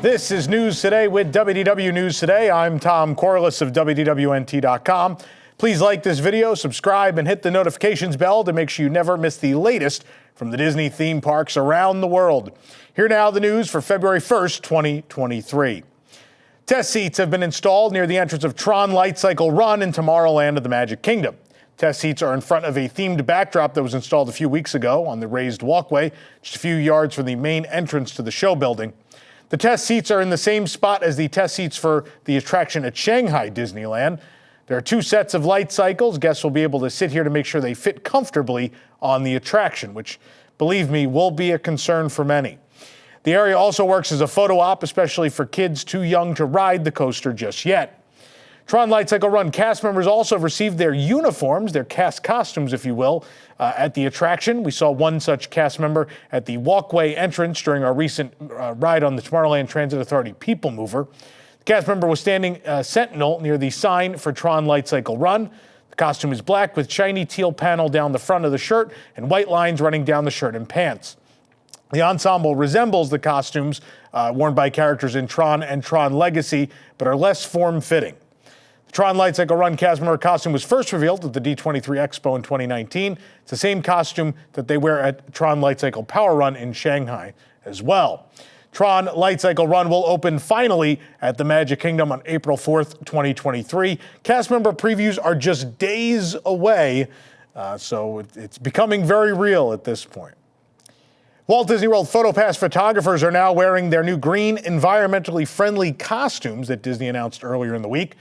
This is News Today with WDW News Today. I'm Tom Corliss of WDWNT.com. Please like this video, subscribe, and hit the notifications bell to make sure you never miss the latest from the Disney theme parks around the world. Here now the news for February 1st, 2023. Test seats have been installed near the entrance of TRON Lightcycle Run in Tomorrowland of the Magic Kingdom. Test seats are in front of a themed backdrop that was installed a few weeks ago on the raised walkway, just a few yards from the main entrance to the show building. The test seats are in the same spot as the test seats for the attraction at Shanghai Disneyland. There are two sets of light cycles. Guests will be able to sit here to make sure they fit comfortably on the attraction, which, believe me, will be a concern for many. The area also works as a photo op, especially for kids too young to ride the coaster just yet. TRON Lightcycle Run cast members also received their uniforms, their cast costumes, if you will, at the attraction. We saw one such cast member at the walkway entrance during our recent ride on the Tomorrowland Transit Authority People Mover. The cast member was standing sentinel near the sign for TRON Lightcycle Run. The costume is black with shiny teal panel down the front of the shirt and white lines running down the shirt and pants. The ensemble resembles the costumes worn by characters in TRON and TRON Legacy, but are less form-fitting. The TRON Lightcycle Run cast member costume was first revealed at the D23 Expo in 2019. It's the same costume that they wear at TRON Lightcycle Power Run in Shanghai as well. TRON Lightcycle Run will open finally at the Magic Kingdom on April 4th, 2023. Cast member previews are just days away, so it's becoming very real at this point. Walt Disney World PhotoPass photographers are now wearing their new green, environmentally friendly costumes that Disney announced earlier in the week.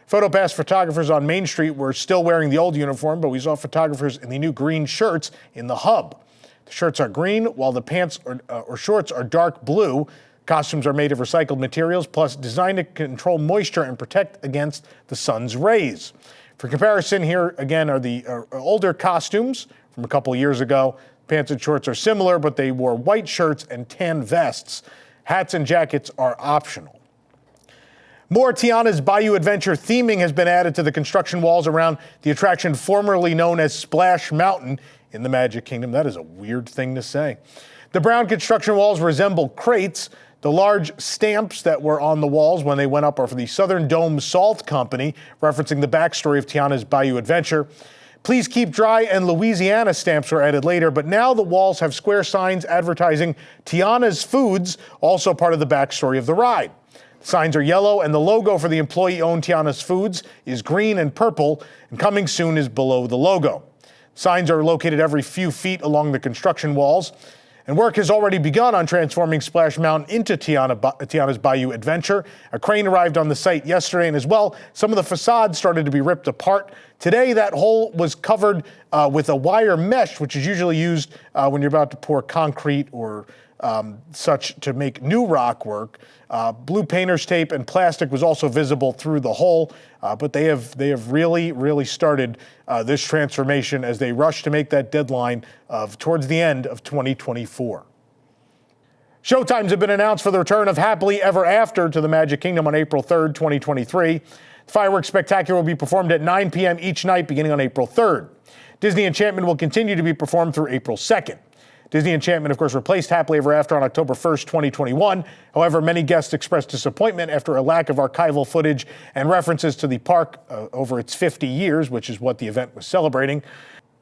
PhotoPass photographers on Main Street were still wearing the old uniform, but we saw photographers in the new green shirts in the hub. The shirts are green, while the pants or shorts are dark blue. Costumes are made of recycled materials, plus designed to control moisture and protect against the sun's rays. For comparison, here again are the older costumes from a couple years ago. Pants and shorts are similar, but they wore white shirts and tan vests. Hats and jackets are optional. More Tiana's Bayou Adventure theming has been added to the construction walls around the attraction formerly known as Splash Mountain in the Magic Kingdom. That is a weird thing to say. The brown construction walls resemble crates. The large stamps that were on the walls when they went up are for the Southern Dome Salt Company, referencing the backstory of Tiana's Bayou Adventure. Please keep dry and Louisiana stamps were added later, but now the walls have square signs advertising Tiana's Foods, also part of the backstory of the ride. The signs are yellow, and the logo for the employee-owned Tiana's Foods is green and purple, and coming soon is below the logo. Signs are located every few feet along the construction walls, and work has already begun on transforming Splash Mountain into Tiana's Bayou Adventure. A crane arrived on the site yesterday, and as well, some of the facades started to be ripped apart. Today, that hole was covered with a wire mesh, which is usually used when you're about to pour concrete or such to make new rock work. Blue painter's tape and plastic was also visible through the hole, but they have really started this transformation as they rush to make that deadline of towards the end of 2024. Showtimes have been announced for the return of Happily Ever After to the Magic Kingdom on April 3rd, 2023. The fireworks spectacular will be performed at 9 p.m. each night beginning on April 3rd. Disney Enchantment will continue to be performed through April 2nd. Disney Enchantment, of course, replaced Happily Ever After on October 1st, 2021. However, many guests expressed disappointment after a lack of archival footage and references to the park over its 50 years, which is what the event was celebrating.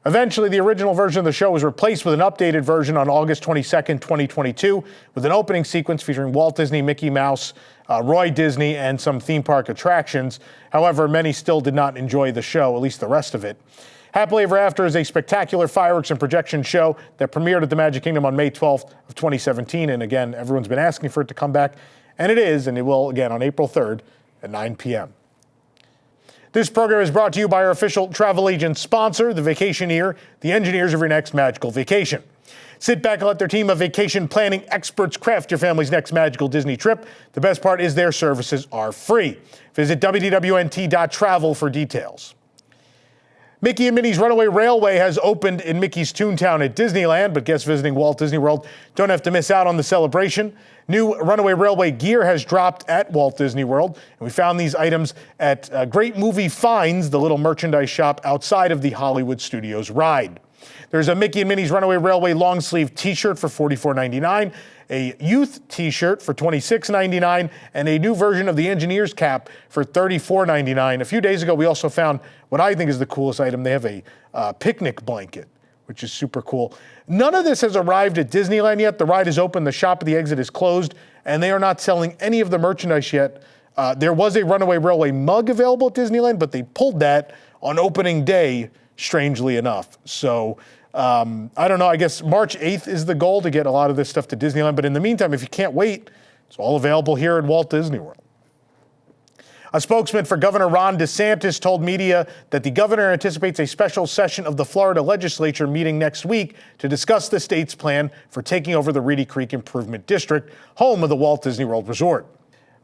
Eventually, the original version of the show was replaced with an updated version on August 22nd, 2022, with an opening sequence featuring Walt Disney, Mickey Mouse, Roy Disney, and some theme park attractions. However, many still did not enjoy the show, at least the rest of it. Happily Ever After is a spectacular fireworks and projection show that premiered at the Magic Kingdom on May 12th of 2017. And again, everyone's been asking for it to come back, and it is, and it will again on April 3rd at 9 p.m. This program is brought to you by our official travel agent sponsor, The Vacationeer, the engineers of your next magical vacation. Sit back and let their team of vacation planning experts craft your family's next magical Disney trip. The best part is their services are free. Visit WDWNT.travel for details. Mickey and Minnie's Runaway Railway has opened in Mickey's Toontown at Disneyland, but guests visiting Walt Disney World don't have to miss out on the celebration. New Runaway Railway gear has dropped at Walt Disney World, and we found these items at Great Movie Finds, the little merchandise shop outside of the Hollywood Studios ride. There's a Mickey and Minnie's Runaway Railway long sleeve t-shirt for $44.99, a youth t-shirt for $26.99, and a new version of the engineer's cap for $34.99. A few days ago, we also found what I think is the coolest item. They have a picnic blanket, which is super cool. None of this has arrived at Disneyland yet. The ride is open, the shop at the exit is closed, and they are not selling any of the merchandise yet. There was a Runaway Railway mug available at Disneyland, but they pulled that on opening day, strangely enough. So I don't know, I guess March 8th is the goal to get a lot of this stuff to Disneyland. But in the meantime, if you can't wait, it's all available here at Walt Disney World. A spokesman for Governor Ron DeSantis told media that the governor anticipates a special session of the Florida legislature meeting next week to discuss the state's plan for taking over the Reedy Creek Improvement District, home of the Walt Disney World Resort.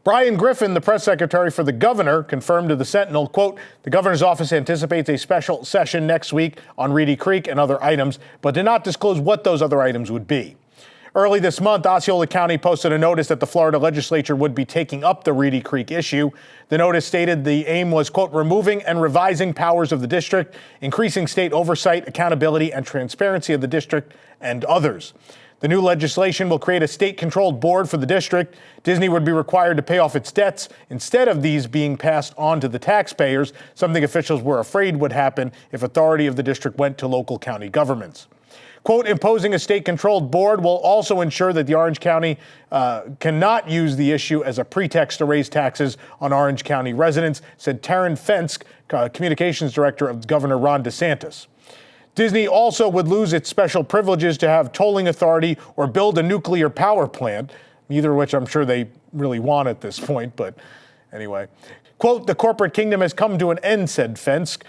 Brian Griffin, the press secretary for the governor, confirmed to the Sentinel, quote, the governor's office anticipates a special session next week on Reedy Creek and other items, but did not disclose what those other items would be. Early this month, Osceola County posted a notice that the Florida legislature would be taking up the Reedy Creek issue. The notice stated the aim was, quote, removing and revising powers of the district, increasing state oversight, accountability, and transparency of the district and others. The new legislation will create a state-controlled board for the district. Disney would be required to pay off its debts instead of these being passed on to the taxpayers, something officials were afraid would happen if authority of the district went to local county governments. Quote, imposing a state-controlled board will also ensure that the Orange County cannot use the issue as a pretext to raise taxes on Orange County residents, said Taryn Fensk, communications director of Governor Ron DeSantis. Disney also would lose its special privileges to have tolling authority or build a nuclear power plant, neither of which I'm sure they really want at this point, but anyway. Quote, the corporate kingdom has come to an end, said Fensk.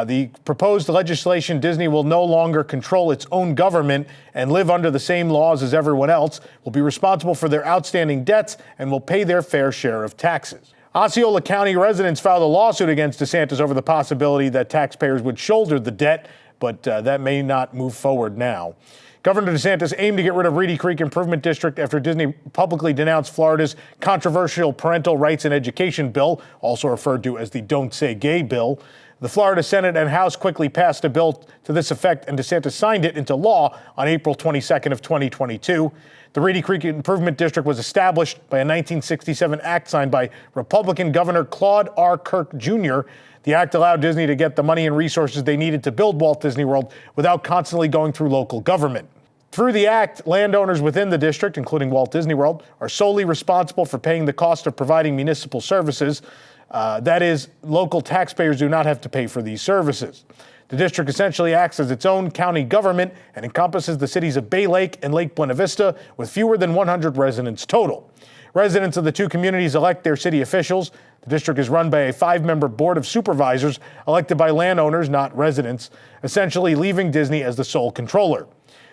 The proposed legislation, Disney will no longer control its own government and live under the same laws as everyone else, will be responsible for their outstanding debts, and will pay their fair share of taxes. Osceola County residents filed a lawsuit against DeSantis over the possibility that taxpayers would shoulder the debt, but that may not move forward now. Governor DeSantis aimed to get rid of Reedy Creek Improvement District after Disney publicly denounced Florida's controversial parental rights and education bill, also referred to as the Don't Say Gay bill. The Florida Senate and House quickly passed a bill to this effect, and DeSantis signed it into law on April 22nd of 2022. The Reedy Creek Improvement District was established by a 1967 act signed by Republican Governor Claude R. Kirk Jr. The act allowed Disney to get the money and resources they needed to build Walt Disney World without constantly going through local government. Through the act, landowners within the district, including Walt Disney World, are solely responsible for paying the cost of providing municipal services. That is, local taxpayers do not have to pay for these services. The district essentially acts as its own county government and encompasses the cities of Bay Lake and Lake Buena Vista, with fewer than 100 residents total. Residents of the two communities elect their city officials. The district is run by a 5-member board of supervisors elected by landowners, not residents, essentially leaving Disney as the sole controller.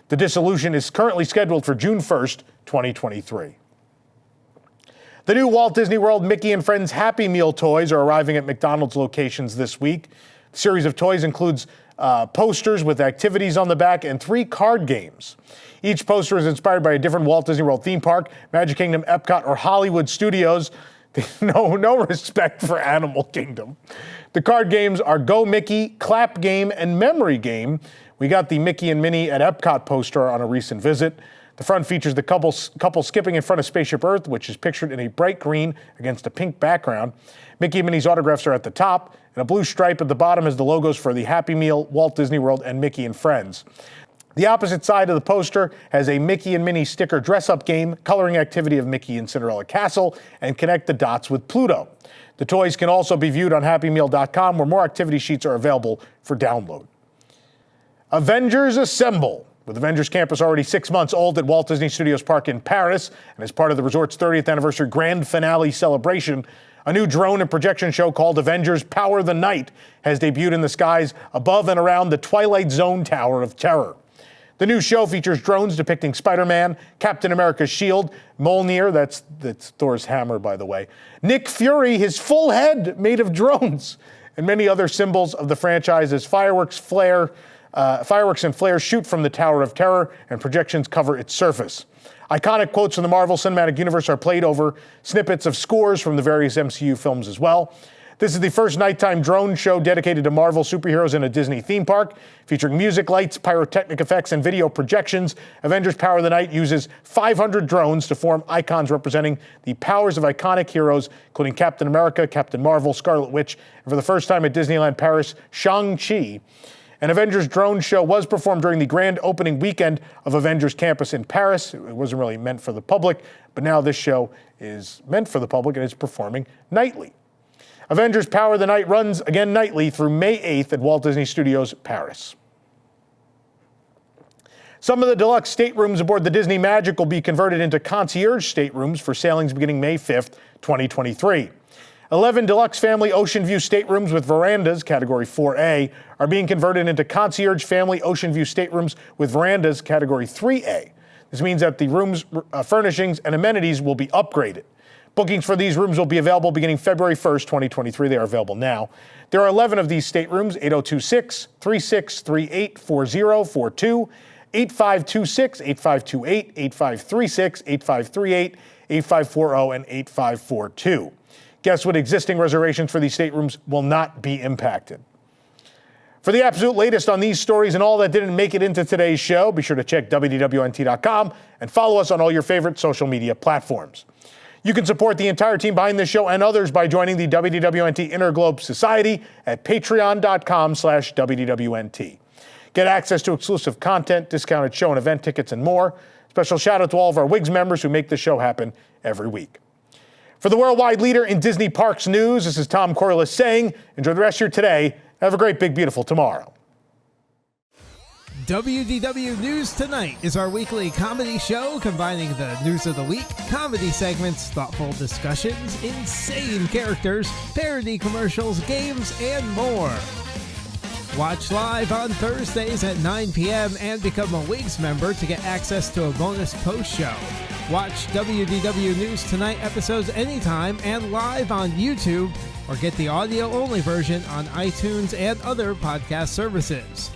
The dissolution is currently scheduled for June 1st, 2023. The new Walt Disney World Mickey and Friends Happy Meal toys are arriving at McDonald's locations this week. The series of toys includes posters with activities on the back and 3 card games. Each poster is inspired by a different Walt Disney World theme park, Magic Kingdom, Epcot, or Hollywood Studios. No respect for Animal Kingdom. The card games are Go Mickey, Clap Game, and Memory Game. We got the Mickey and Minnie at Epcot poster on a recent visit. The front features the couple skipping in front of Spaceship Earth, which is pictured in a bright green against a pink background. Mickey and Minnie's autographs are at the top, and a blue stripe at the bottom is the logos for the Happy Meal, Walt Disney World, and Mickey and Friends. The opposite side of the poster has a Mickey and Minnie sticker dress-up game, coloring activity of Mickey and Cinderella Castle, and connect the dots with Pluto. The toys can also be viewed on HappyMeal.com, where more activity sheets are available for download. Avengers Assemble. With Avengers Campus already 6 months old at Walt Disney Studios Park in Paris, and as part of the resort's 30th anniversary grand finale celebration, a new drone and projection show called Avengers Power the Night has debuted in the skies above and around the Twilight Zone Tower of Terror. The new show features drones depicting Spider-Man, Captain America's shield, Mjolnir, that's Thor's hammer, by the way, Nick Fury, his full head made of drones, and many other symbols of the franchise as fireworks and flares shoot from the Tower of Terror and projections cover its surface. Iconic quotes from the Marvel Cinematic Universe are played over snippets of scores from the various MCU films as well. This is the first nighttime drone show dedicated to Marvel superheroes in a Disney theme park. Featuring music, lights, pyrotechnic effects, and video projections, Avengers Power of the Night uses 500 drones to form icons representing the powers of iconic heroes, including Captain America, Captain Marvel, Scarlet Witch, and for the first time at Disneyland Paris, Shang-Chi. An Avengers drone show was performed during the grand opening weekend of Avengers Campus in Paris. It wasn't really meant for the public, but now this show is meant for the public and is performing nightly. Avengers Power of the Night runs again nightly through May 8th at Walt Disney Studios, Paris. Some of the deluxe staterooms aboard the Disney Magic will be converted into concierge staterooms for sailings beginning May 5th, 2023. 11 deluxe family ocean view staterooms with verandas, category 4A, are being converted into concierge family ocean view staterooms with verandas, category 3A. This means that the rooms' furnishings and amenities will be upgraded. Bookings for these rooms will be available beginning February 1st, 2023. They are available now. There are 11 of these staterooms, 8026-3638-4042, 8526, 8528, 8536, 8538, 8540, and 8542. Guests with existing reservations for these staterooms will not be impacted. For the absolute latest on these stories and all that didn't make it into today's show, be sure to check WDWNT.com and follow us on all your favorite social media platforms. You can support the entire team behind this show and others by joining the WDWNT Interglobe Society at patreon.com/WDWNT. Get access to exclusive content, discounted show and event tickets, and more. Special shout out to all of our WIGS members who make the show happen every week. For the worldwide leader in Disney Parks news, this is Tom Corliss saying, enjoy the rest of your today. Have a great, big, beautiful tomorrow. WDW News Tonight is our weekly comedy show combining the news of the week, comedy segments, thoughtful discussions, insane characters, parody commercials, games, and more. Watch live on Thursdays at 9 p.m. and become a WIGS member to get access to a bonus post show. Watch WDW News Tonight episodes anytime and live on YouTube, or get the audio-only version on iTunes and other podcast services.